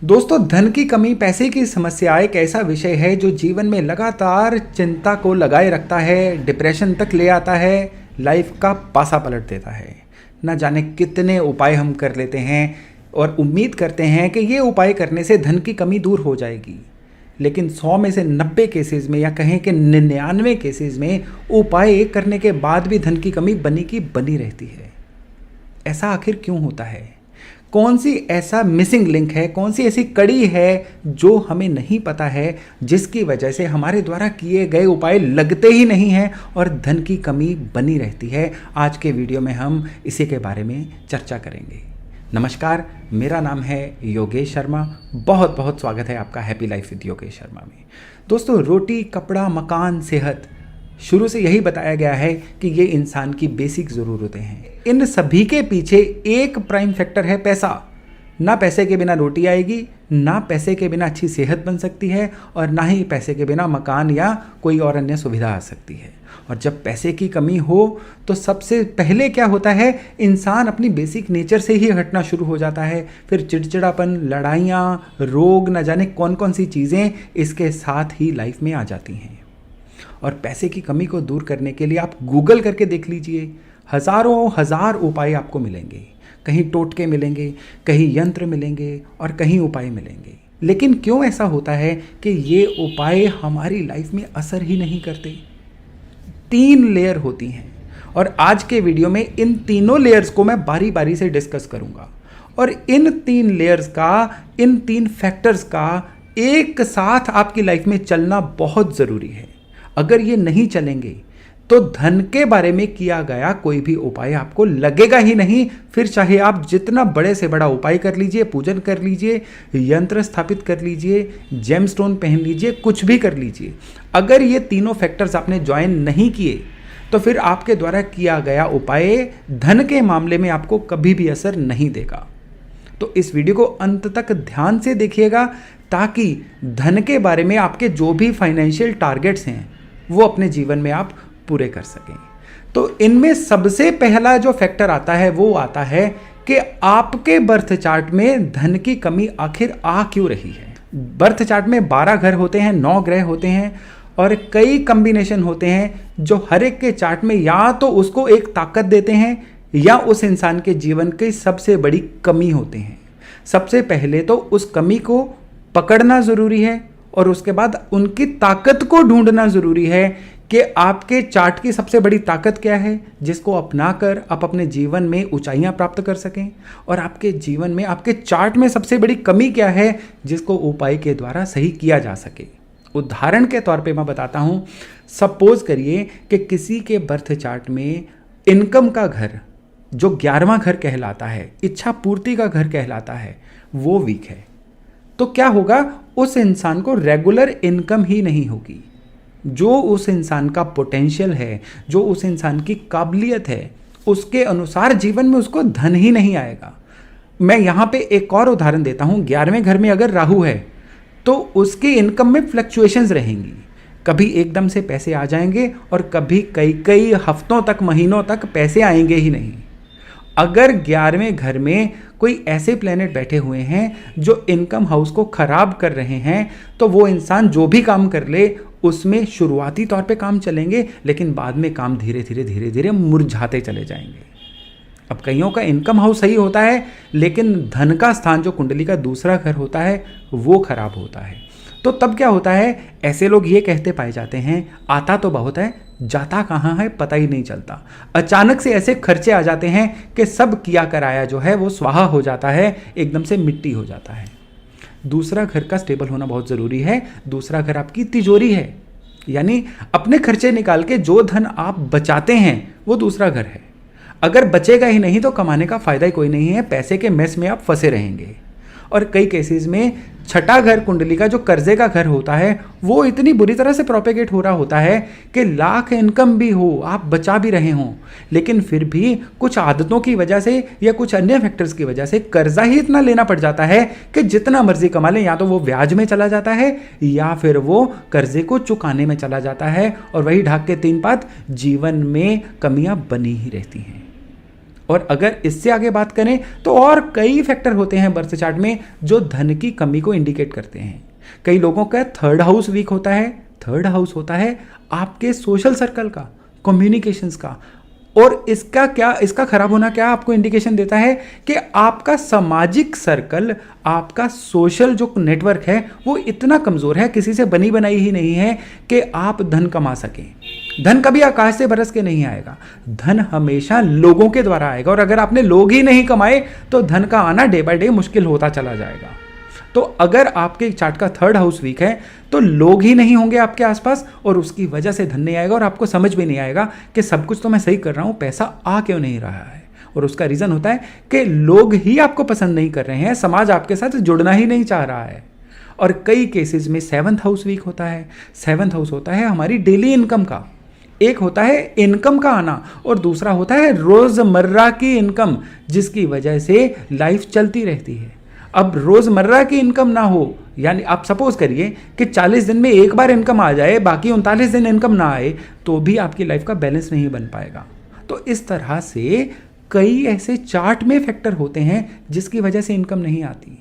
दोस्तों, धन की कमी, पैसे की समस्या एक ऐसा विषय है जो जीवन में लगातार चिंता को लगाए रखता है, डिप्रेशन तक ले आता है, लाइफ का पासा पलट देता है। न जाने कितने उपाय हम कर लेते हैं और उम्मीद करते हैं कि ये उपाय करने से धन की कमी दूर हो जाएगी, लेकिन 100 में से 90 केसेस में या कहें कि 99 केसेस में उपाय करने के बाद भी धन की कमी बनी की बनी रहती है। ऐसा आखिर क्यों होता है? कौन सी ऐसा मिसिंग लिंक है, कौन सी ऐसी कड़ी है जो हमें नहीं पता है, जिसकी वजह से हमारे द्वारा किए गए उपाय लगते ही नहीं हैं और धन की कमी बनी रहती है। आज के वीडियो में हम इसी के बारे में चर्चा करेंगे। नमस्कार, मेरा नाम है योगेश शर्मा। बहुत बहुत स्वागत है आपका happy life with Yogesh Sharma में। दोस्तों, रोटी, कपड़ा, मकान, सेहत, शुरू से यही बताया गया है कि ये इंसान की बेसिक ज़रूरतें हैं। इन सभी के पीछे एक प्राइम फैक्टर है पैसा। ना पैसे के बिना रोटी आएगी, ना पैसे के बिना अच्छी सेहत बन सकती है और ना ही पैसे के बिना मकान या कोई और अन्य सुविधा आ सकती है। और जब पैसे की कमी हो तो सबसे पहले क्या होता है, इंसान अपनी बेसिक नेचर से ही हटना शुरू हो जाता है। फिर चिड़चिड़ापन, लड़ाइयाँ, रोग, न जाने कौन कौन सी चीज़ें इसके साथ ही लाइफ में आ जाती हैं। और पैसे की कमी को दूर करने के लिए आप गूगल करके देख लीजिए, हज़ारों हज़ार उपाय आपको मिलेंगे। कहीं टोटके मिलेंगे, कहीं यंत्र मिलेंगे और कहीं उपाय मिलेंगे। लेकिन क्यों ऐसा होता है कि ये उपाय हमारी लाइफ में असर ही नहीं करते? 3 लेयर होती हैं और आज के वीडियो में इन तीनों लेयर्स को मैं बारी बारी से डिस्कस करूंगा। और इन 3 लेयर्स का, इन 3 फैक्टर्स का एक साथ आपकी लाइफ में चलना बहुत ज़रूरी है। अगर ये नहीं चलेंगे तो धन के बारे में किया गया कोई भी उपाय आपको लगेगा ही नहीं। फिर चाहे आप जितना बड़े से बड़ा उपाय कर लीजिए, पूजन कर लीजिए, यंत्र स्थापित कर लीजिए, जेमस्टोन पहन लीजिए, कुछ भी कर लीजिए, अगर ये तीनों फैक्टर्स आपने ज्वाइन नहीं किए तो फिर आपके द्वारा किया गया उपाय धन के मामले में आपको कभी भी असर नहीं देगा। तो इस वीडियो को अंत तक ध्यान से देखिएगा ताकि धन के बारे में आपके जो भी फाइनेंशियल टारगेट्स हैं वो अपने जीवन में आप पूरे कर सकें। तो इनमें सबसे पहला जो फैक्टर आता है वो आता है कि आपके बर्थ चार्ट में धन की कमी आखिर आ क्यों रही है। बर्थ चार्ट में 12 घर होते हैं, 9 ग्रह होते हैं और कई कॉम्बिनेशन होते हैं जो हर एक के चार्ट में या तो उसको एक ताकत देते हैं या उस इंसान के जीवन की सबसे बड़ी कमी होते हैं। सबसे पहले तो उस कमी को पकड़ना ज़रूरी है और उसके बाद उनकी ताकत को ढूंढना ज़रूरी है कि आपके चार्ट की सबसे बड़ी ताकत क्या है, जिसको अपनाकर आप अपने जीवन में ऊंचाइयां प्राप्त कर सकें, और आपके जीवन में, आपके चार्ट में सबसे बड़ी कमी क्या है जिसको उपाय के द्वारा सही किया जा सके। उदाहरण के तौर पे मैं बताता हूं, सपोज करिए कि किसी के बर्थ चार्ट में इनकम का घर, जो 11वां घर कहलाता है, इच्छा पूर्ति का घर कहलाता है, वो वीक है। तो क्या होगा, उस इंसान को रेगुलर इनकम ही नहीं होगी। जो उस इंसान का पोटेंशियल है, जो उस इंसान की काबिलियत है, उसके अनुसार जीवन में उसको धन ही नहीं आएगा। मैं यहाँ पे एक और उदाहरण देता हूँ। 11वें घर में अगर राहु है तो उसकी इनकम में फ्लक्चुएशंस रहेंगी। कभी एकदम से पैसे आ जाएंगे और कभी कई कई हफ्तों तक, महीनों तक पैसे आएंगे ही नहीं। अगर 11वें घर में कोई ऐसे प्लेनेट बैठे हुए हैं जो इनकम हाउस को खराब कर रहे हैं तो वो इंसान जो भी काम कर ले उसमें शुरुआती तौर पे काम चलेंगे, लेकिन बाद में काम धीरे धीरे मुरझाते चले जाएंगे। अब कईयों का इनकम हाउस सही होता है लेकिन धन का स्थान, जो कुंडली का दूसरा घर होता है, वो खराब होता है। तो तब क्या होता है, ऐसे लोग ये कहते पाए जाते हैं, आता तो बहुत है, जाता कहाँ है पता ही नहीं चलता। अचानक से ऐसे खर्चे आ जाते हैं कि सब किया कराया जो है वो स्वाहा हो जाता है, एकदम से मिट्टी हो जाता है। दूसरा घर का स्टेबल होना बहुत ज़रूरी है। दूसरा घर आपकी तिजोरी है, यानी अपने खर्चे निकाल के जो धन आप बचाते हैं वो दूसरा घर है। अगर बचेगा ही नहीं तो कमाने का फ़ायदा ही कोई नहीं है, पैसे के मेस में आप फंसे रहेंगे। और कई केसेस में छठा घर कुंडली का, जो कर्जे का घर होता है, वो इतनी बुरी तरह से प्रोपेगेट हो रहा होता है कि लाख इनकम भी हो, आप बचा भी रहे हों, लेकिन फिर भी कुछ आदतों की वजह से या कुछ अन्य फैक्टर्स की वजह से कर्जा ही इतना लेना पड़ जाता है कि जितना मर्जी कमा लें, या तो वो ब्याज में चला जाता है या फिर वो कर्जे को चुकाने में चला जाता है। और वही ढाक के 3 पात, जीवन में कमियां बनी ही रहती हैं। और अगर इससे आगे बात करें तो और कई फैक्टर होते हैं बर्थ चार्ट में जो धन की कमी को इंडिकेट करते हैं। कई लोगों का थर्ड हाउस वीक होता है। थर्ड हाउस होता है आपके सोशल सर्कल का, कम्युनिकेशंस का, और इसका खराब होना क्या आपको इंडिकेशन देता है कि आपका सामाजिक सर्कल, आपका सोशल जो नेटवर्क है वो इतना कमज़ोर है, किसी से बनी बनाई ही नहीं है कि आप धन कमा सकें। धन कभी आकाश से बरस के नहीं आएगा, धन हमेशा लोगों के द्वारा आएगा, और अगर आपने लोग ही नहीं कमाए तो धन का आना डे बाय डे मुश्किल होता चला जाएगा। तो अगर आपके चार्ट का थर्ड हाउस वीक है तो लोग ही नहीं होंगे आपके आसपास, और उसकी वजह से धन नहीं आएगा, और आपको समझ भी नहीं आएगा कि सब कुछ तो मैं सही कर रहा हूं, पैसा आ क्यों नहीं रहा है। और उसका रीज़न होता है कि लोग ही आपको पसंद नहीं कर रहे हैं, समाज आपके साथ जुड़ना ही नहीं चाह रहा है। और कई केसेस में सेवंथ हाउस वीक होता है। सेवंथ हाउस होता है हमारी डेली इनकम का। एक होता है इनकम का आना और दूसरा होता है रोज़मर्रा की इनकम, जिसकी वजह से लाइफ चलती रहती है। अब रोज़मर्रा की इनकम ना हो, यानी आप सपोज करिए कि 40 दिन में एक बार इनकम आ जाए, बाकी 39 दिन इनकम ना आए, तो भी आपकी लाइफ का बैलेंस नहीं बन पाएगा। तो इस तरह से कई ऐसे चार्ट में फैक्टर होते हैं जिसकी वजह से इनकम नहीं आती।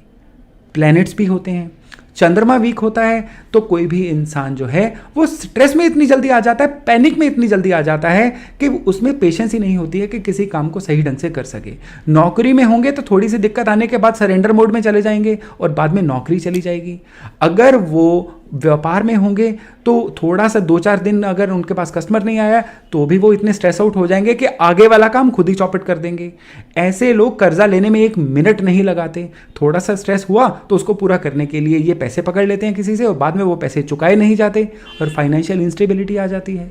प्लैनेट्स भी होते हैं। चंद्रमा वीक होता है तो कोई भी इंसान जो है वो स्ट्रेस में इतनी जल्दी आ जाता है, पैनिक में इतनी जल्दी आ जाता है कि उसमें पेशेंस ही नहीं होती है कि किसी काम को सही ढंग से कर सके। नौकरी में होंगे तो थोड़ी सी दिक्कत आने के बाद सरेंडर मोड में चले जाएंगे और बाद में नौकरी चली जाएगी। अगर वो व्यापार में होंगे तो थोड़ा सा 2-4 दिन अगर उनके पास कस्टमर नहीं आया तो भी वो इतने स्ट्रेस आउट हो जाएंगे कि आगे वाला काम खुद ही चौपट कर देंगे। ऐसे लोग कर्जा लेने में 1 मिनट नहीं लगाते, थोड़ा सा स्ट्रेस हुआ तो उसको पूरा करने के लिए ये पैसे पकड़ लेते हैं किसी से, और बाद में वो पैसे चुकाए नहीं जाते और फाइनेंशियल इंस्टेबिलिटी आ जाती है।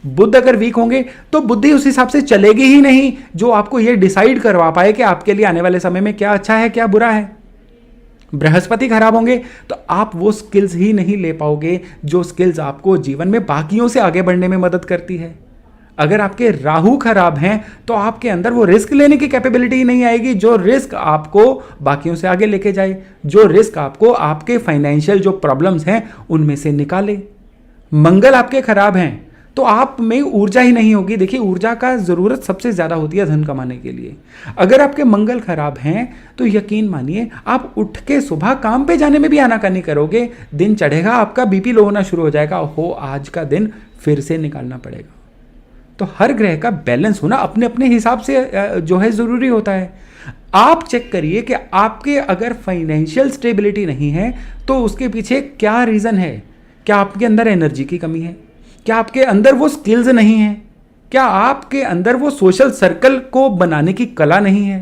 बुध अगर वीक होंगे तो बुद्धि उस हिसाब से चलेगी ही नहीं जो आपको ये डिसाइड करवा पाए कि आपके लिए आने वाले समय में क्या अच्छा है क्या बुरा है। बृहस्पति खराब होंगे तो आप वो स्किल्स ही नहीं ले पाओगे जो स्किल्स आपको जीवन में बाकियों से आगे बढ़ने में मदद करती है। अगर आपके राहु खराब हैं तो आपके अंदर वो रिस्क लेने की कैपेबिलिटी ही नहीं आएगी जो रिस्क आपको बाकियों से आगे लेके जाए, जो रिस्क आपको आपके फाइनेंशियल जो प्रॉब्लम्स हैं उनमें से निकाले। मंगल आपके खराब हैं तो आप में ऊर्जा ही नहीं होगी। देखिए, ऊर्जा का ज़रूरत सबसे ज़्यादा होती है धन कमाने के लिए। अगर आपके मंगल खराब हैं तो यकीन मानिए आप उठ के सुबह काम पे जाने में भी आनाकानी करोगे, दिन चढ़ेगा आपका बीपी लो होना शुरू हो जाएगा, हो आज का दिन फिर से निकालना पड़ेगा। तो हर ग्रह का बैलेंस होना अपने अपने हिसाब से जो है ज़रूरी होता है। आप चेक करिए कि आपके अगर फाइनेंशियल स्टेबिलिटी नहीं है तो उसके पीछे क्या रीज़न है। क्या आपके अंदर एनर्जी की कमी है? क्या आपके अंदर वो स्किल्स नहीं है? क्या आपके अंदर वो सोशल सर्कल को बनाने की कला नहीं है?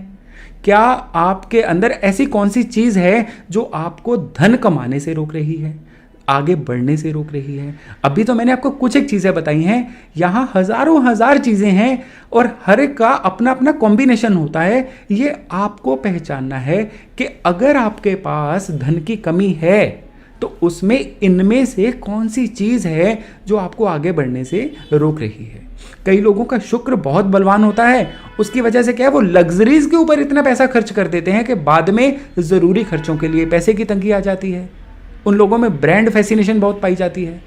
क्या आपके अंदर ऐसी कौन सी चीज़ है जो आपको धन कमाने से रोक रही है, आगे बढ़ने से रोक रही है? अभी तो मैंने आपको कुछ एक चीज़ें बताई हैं, यहाँ हज़ारों हज़ार चीज़ें हैं और हर एक का अपना अपना कॉम्बिनेशन होता है। ये आपको पहचानना है कि अगर आपके पास धन की कमी है तो उसमें इनमें से कौन सी चीज़ है जो आपको आगे बढ़ने से रोक रही है। कई लोगों का शुक्र बहुत बलवान होता है, उसकी वजह से क्या है वो लग्जरीज के ऊपर इतना पैसा खर्च कर देते हैं कि बाद में ज़रूरी खर्चों के लिए पैसे की तंगी आ जाती है। उन लोगों में ब्रांड फैसिनेशन बहुत पाई जाती है।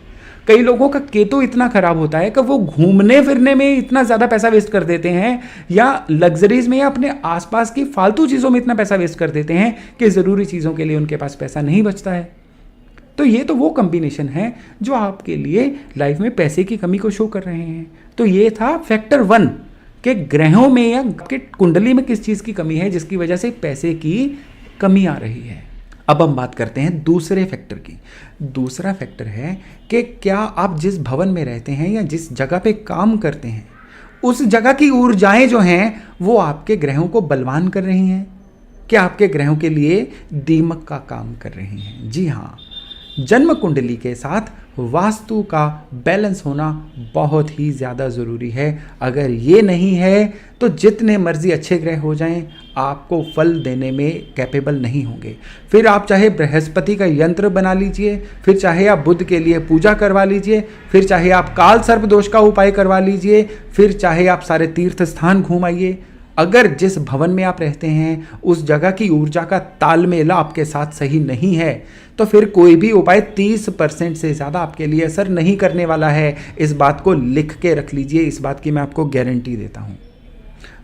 कई लोगों का केतु इतना खराब होता है कि वो घूमने फिरने में इतना ज़्यादा पैसा वेस्ट कर देते हैं या लग्जरीज में या अपने आसपास की फालतू चीज़ों में इतना पैसा वेस्ट कर देते हैं कि ज़रूरी चीज़ों के लिए उनके पास पैसा नहीं बचता है। तो ये तो वो कॉम्बिनेशन है जो आपके लिए लाइफ में पैसे की कमी को शो कर रहे हैं। तो ये था फैक्टर 1 कि ग्रहों में या कि कुंडली में किस चीज़ की कमी है जिसकी वजह से पैसे की कमी आ रही है। अब हम बात करते हैं दूसरे फैक्टर की। दूसरा फैक्टर है कि क्या आप जिस भवन में रहते हैं या जिस जगह पे काम करते हैं उस जगह की ऊर्जाएं जो हैं वो आपके ग्रहों को बलवान कर रही हैं, क्या आपके ग्रहों के लिए दीमक का काम कर रही हैं। जी हाँ, जन्म कुंडली के साथ वास्तु का बैलेंस होना बहुत ही ज़्यादा ज़रूरी है। अगर ये नहीं है तो जितने मर्जी अच्छे ग्रह हो जाएं आपको फल देने में कैपेबल नहीं होंगे। फिर आप चाहे बृहस्पति का यंत्र बना लीजिए, फिर चाहे आप बुध के लिए पूजा करवा लीजिए, फिर चाहे आप काल सर्प दोष का उपाय करवा लीजिए, फिर चाहे आप सारे तीर्थ स्थान घूमाइए, अगर जिस भवन में आप रहते हैं उस जगह की ऊर्जा का तालमेल आपके साथ सही नहीं है तो फिर कोई भी उपाय 30% से ज़्यादा आपके लिए असर नहीं करने वाला है। इस बात को लिख के रख लीजिए, इस बात की मैं आपको गारंटी देता हूँ।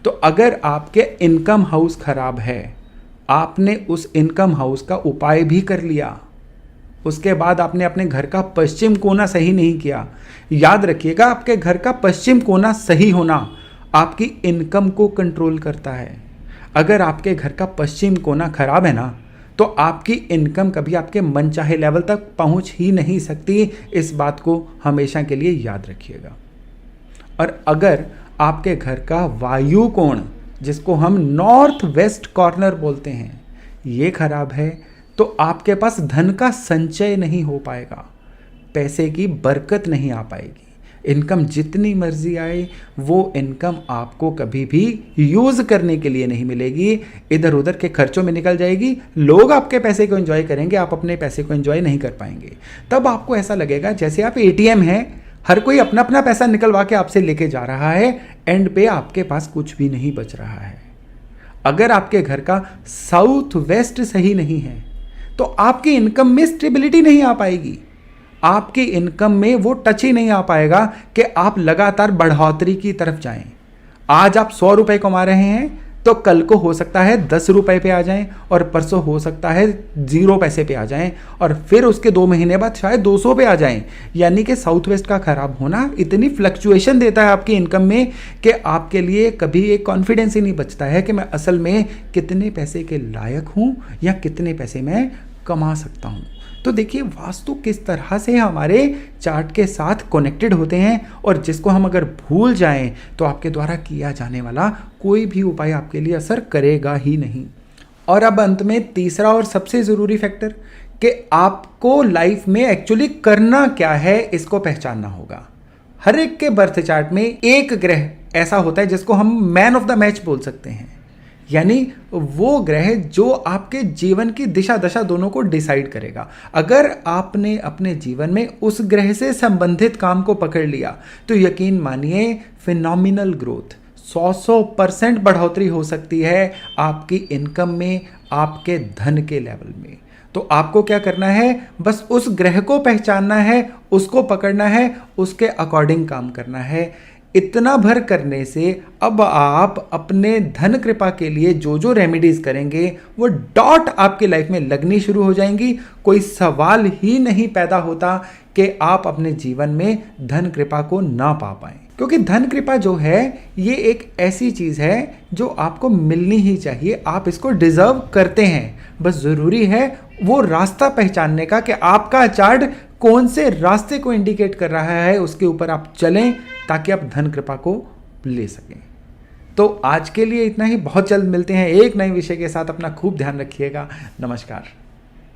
तो अगर आपके इनकम हाउस खराब है, आपने उस इनकम हाउस का उपाय भी कर लिया, उसके बाद आपने अपने घर का पश्चिम कोना सही नहीं किया। याद रखिएगा, आपके घर का पश्चिम कोना सही होना आपकी इनकम को कंट्रोल करता है। अगर आपके घर का पश्चिम कोना खराब है ना, तो आपकी इनकम कभी आपके मनचाहे लेवल तक पहुंच ही नहीं सकती। इस बात को हमेशा के लिए याद रखिएगा। और अगर आपके घर का वायु कोण, जिसको हम नॉर्थ वेस्ट कॉर्नर बोलते हैं, ये खराब है, तो आपके पास धन का संचय नहीं हो पाएगा, पैसे की बरकत नहीं आ पाएगी। इनकम जितनी मर्जी आए, वो इनकम आपको कभी भी यूज़ करने के लिए नहीं मिलेगी, इधर उधर के खर्चों में निकल जाएगी। लोग आपके पैसे को एंजॉय करेंगे, आप अपने पैसे को एंजॉय नहीं कर पाएंगे। तब आपको ऐसा लगेगा जैसे आप एटीएम हैं, हर कोई अपना अपना पैसा निकलवा के आपसे लेके जा रहा है, एंड पे आपके पास कुछ भी नहीं बच रहा है। अगर आपके घर का साउथ वेस्ट सही नहीं है, तो आपकी इनकम में स्टेबिलिटी नहीं आ पाएगी, आपकी इनकम में वो टच ही नहीं आ पाएगा कि आप लगातार बढ़ोतरी की तरफ जाएं। आज आप 100 रुपए कमा रहे हैं, तो कल को हो सकता है 10 रुपए पे आ जाएं, और परसों हो सकता है 0 पैसे पे आ जाएं, और फिर उसके 2 महीने बाद शायद 200 पे आ जाएं। यानी कि साउथ वेस्ट का खराब होना इतनी फ्लक्चुएशन देता है आपकी इनकम में कि आपके लिए कभी एक कॉन्फिडेंस ही नहीं बचता है कि मैं असल में कितने पैसे के लायक हूं या कितने पैसे मैं कमा सकता हूं। तो देखिए, वास्तु किस तरह से हमारे चार्ट के साथ कनेक्टेड होते हैं, और जिसको हम अगर भूल जाएं तो आपके द्वारा किया जाने वाला कोई भी उपाय आपके लिए असर करेगा ही नहीं। और अब अंत में तीसरा और सबसे ज़रूरी फैक्टर कि आपको लाइफ में एक्चुअली करना क्या है, इसको पहचानना होगा। हर एक के बर्थ चार्ट में एक ग्रह ऐसा होता है जिसको हम मैन ऑफ द मैच बोल सकते हैं, यानी वो ग्रह जो आपके जीवन की दिशा दशा दोनों को डिसाइड करेगा। अगर आपने अपने जीवन में उस ग्रह से संबंधित काम को पकड़ लिया, तो यकीन मानिए फिनोमिनल ग्रोथ, 100% बढ़ोतरी हो सकती है आपकी इनकम में, आपके धन के लेवल में। तो आपको क्या करना है, बस उस ग्रह को पहचानना है, उसको पकड़ना है, उसके अकॉर्डिंग काम करना है। इतना भर करने से अब आप अपने धन कृपा के लिए जो जो रेमेडीज करेंगे, वो डॉट आपकी लाइफ में लगनी शुरू हो जाएंगी। कोई सवाल ही नहीं पैदा होता कि आप अपने जीवन में धन कृपा को ना पा पाएं, क्योंकि धन कृपा जो है ये एक ऐसी चीज़ है जो आपको मिलनी ही चाहिए, आप इसको डिजर्व करते हैं। बस ज़रूरी है वो रास्ता पहचानने का कि आपका चार्ट कौन से रास्ते को इंडिकेट कर रहा है, उसके ऊपर आप चलें ताकि आप धन कृपा को ले सकें। तो आज के लिए इतना ही, बहुत जल्द मिलते हैं एक नए विषय के साथ। अपना खूब ध्यान रखिएगा। नमस्कार।